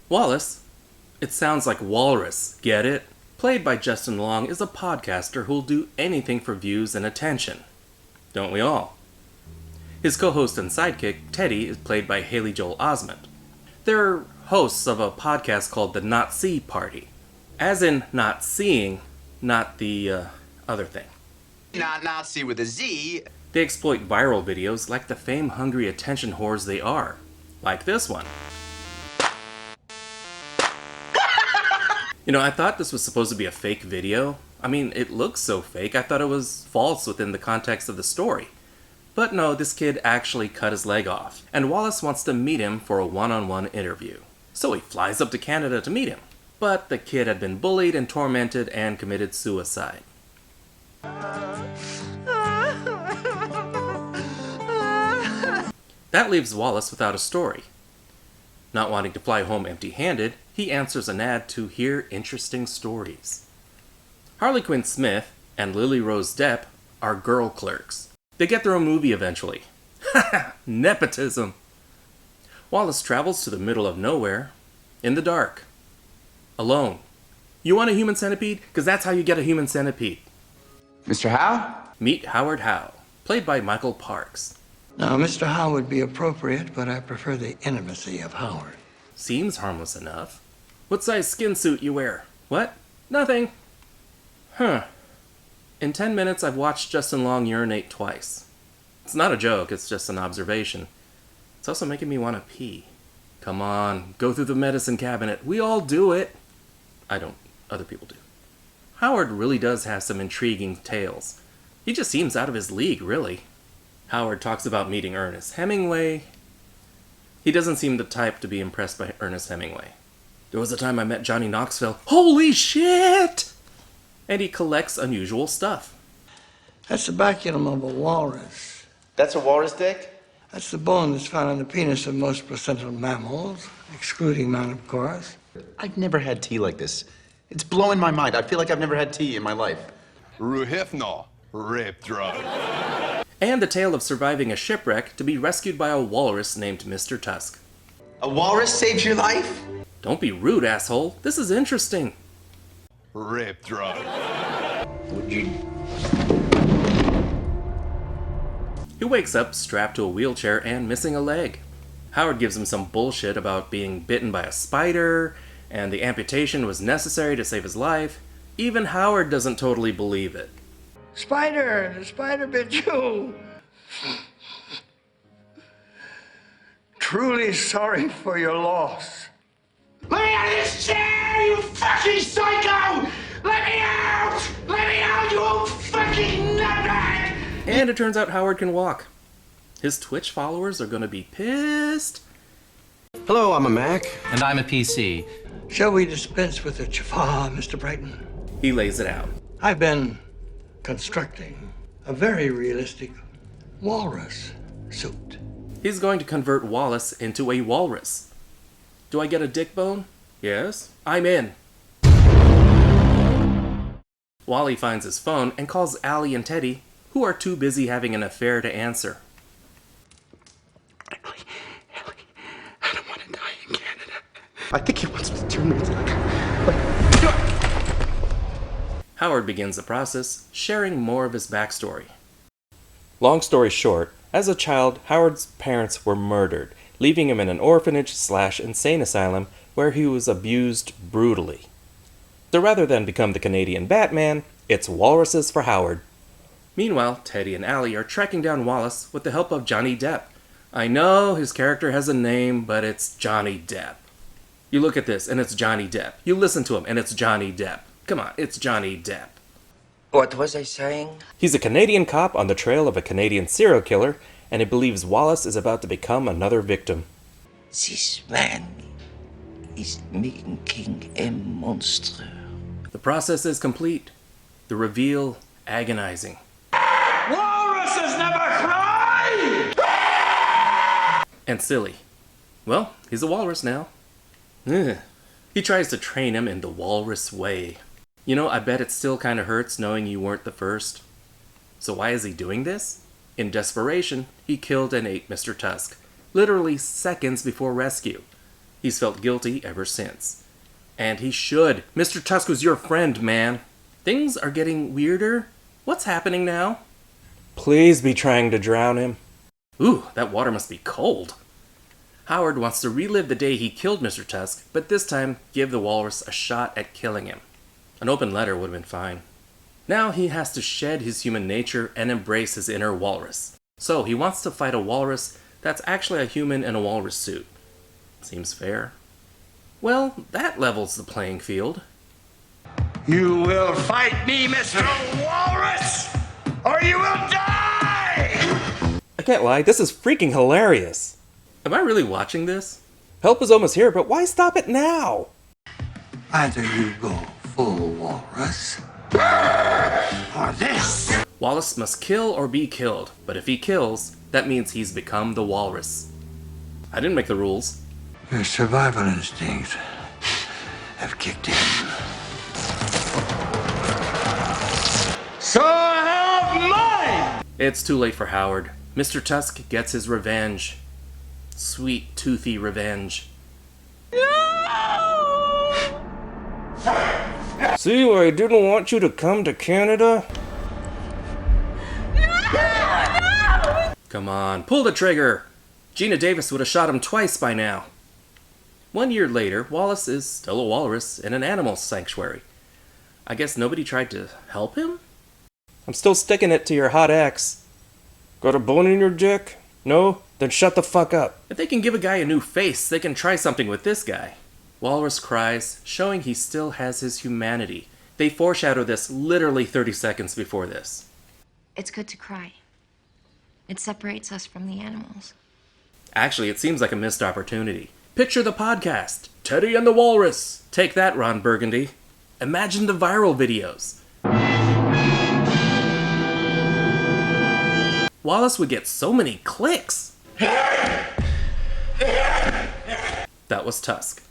Wallace, it sounds like walrus, get it? Played by Justin Long, is a podcaster who'll do anything for views and attention. Don't we all? His co-host and sidekick, Teddy, is played by Haley Joel Osment. They're hosts of a podcast called the Not See Party. As in not seeing, not the other thing. Not Nazi with a Z. They exploit viral videos like the fame-hungry attention whores they are. Like this one. I thought this was supposed to be a fake video. I mean, it looks so fake, I thought it was false within the context of the story. But no, this kid actually cut his leg off, and Wallace wants to meet him for a one-on-one interview. So he flies up to Canada to meet him. But the kid had been bullied and tormented and committed suicide. That leaves Wallace without a story. Not wanting to fly home empty-handed, he answers an ad to hear interesting stories. Harley Quinn Smith and Lily Rose Depp are girl clerks. They get their own movie eventually. Haha, nepotism! Wallace travels to the middle of nowhere, in the dark, alone. You want a human centipede? Because that's how you get a human centipede. Mr. Howe? Meet Howard Howe, played by Michael Parks. Now, Mr. Howe would be appropriate, but I prefer the intimacy of Howard. Seems harmless enough. What size skin suit you wear? What? Nothing. Huh. In 10 minutes, I've watched Justin Long urinate twice. It's not a joke, it's just an observation. It's also making me want to pee. Come on, go through the medicine cabinet. We all do it. I don't. Other people do. Howard really does have some intriguing tales. He just seems out of his league, really. Howard talks about meeting Ernest Hemingway. He doesn't seem the type to be impressed by Ernest Hemingway. There was a time I met Johnny Knoxville. Holy shit! And he collects unusual stuff. That's the baculum of a walrus. That's a walrus dick? That's the bone that's found on the penis of most placental mammals, excluding man, of course. I've never had tea like this. It's blowing my mind. I feel like I've never had tea in my life. Ruhifno, rape drug. And the tale of surviving a shipwreck to be rescued by a walrus named Mr. Tusk. A walrus saved your life? Don't be rude, asshole. This is interesting. Rape drug. Would you... He wakes up strapped to a wheelchair and missing a leg. Howard gives him some bullshit about being bitten by a spider, and the amputation was necessary to save his life. Even Howard doesn't totally believe it. Spider! The spider bit you! Truly sorry for your loss. Let me out of this chair, you fucking psycho! Let me out! Let me out, you old fucking nutbag! And it turns out Howard can walk. His Twitch followers are gonna be pissed. Hello, I'm a Mac. And I'm a PC. Shall we dispense with the chafa, Mr. Brighton? He lays it out. I've been constructing a very realistic walrus suit. He's going to convert Wallace into a walrus. Do I get a dick bone? Yes, I'm in. Wally finds his phone and calls Allie and Teddy, who are too busy having an affair to answer. Ellie, I don't want to die in Canada. I think he wants to turn me into Howard begins the process, sharing more of his backstory. Long story short, as a child, Howard's parents were murdered, leaving him in an orphanage/insane asylum where he was abused brutally. So rather than become the Canadian Batman, it's walruses for Howard. Meanwhile, Teddy and Allie are tracking down Wallace with the help of Johnny Depp. I know his character has a name, but it's Johnny Depp. You look at this, and it's Johnny Depp. You listen to him, and it's Johnny Depp. Come on, it's Johnny Depp. What was I saying? He's a Canadian cop on the trail of a Canadian serial killer, and he believes Wallace is about to become another victim. This man is making a monster. The process is complete. The reveal, agonizing. Walruses never cry! And silly. Well, he's a walrus now. Ugh. He tries to train him in the walrus way. You know, I bet it still kind of hurts knowing you weren't the first. So why is he doing this? In desperation, he killed and ate Mr. Tusk, literally seconds before rescue. He's felt guilty ever since. And he should. Mr. Tusk was your friend, man. Things are getting weirder. What's happening now? Please be trying to drown him. Ooh, that water must be cold. Howard wants to relive the day he killed Mr. Tusk, but this time give the walrus a shot at killing him. An open letter would have been fine. Now he has to shed his human nature and embrace his inner walrus. So he wants to fight a walrus that's actually a human in a walrus suit. Seems fair. Well, that levels the playing field. You will fight me, Mr. Walrus, or you will die! I can't lie, this is freaking hilarious. Am I really watching this? Help is almost here, but why stop it now? Either you go full walrus, Or this! Wallace must kill or be killed, but if he kills, that means he's become the walrus. I didn't make the rules. your survival instincts have kicked in. So have mine! It's too late for Howard. Mr. Tusk gets his revenge. Sweet, toothy revenge. See why I didn't want you to come to Canada? Come on, pull the trigger! Gina Davis would have shot him twice by now. 1 year later, Wallace is still a walrus in an animal sanctuary. I guess nobody tried to help him? I'm still sticking it to your hot ex. Got a bone in your dick? No? Then shut the fuck up. If they can give a guy a new face, they can try something with this guy. Walrus cries, showing he still has his humanity. They foreshadow this literally 30 seconds before this. It's good to cry. It separates us from the animals. Actually, it seems like a missed opportunity. Picture the podcast, Teddy and the Walrus. Take that, Ron Burgundy. Imagine the viral videos. Wallace would get so many clicks. That was Tusk.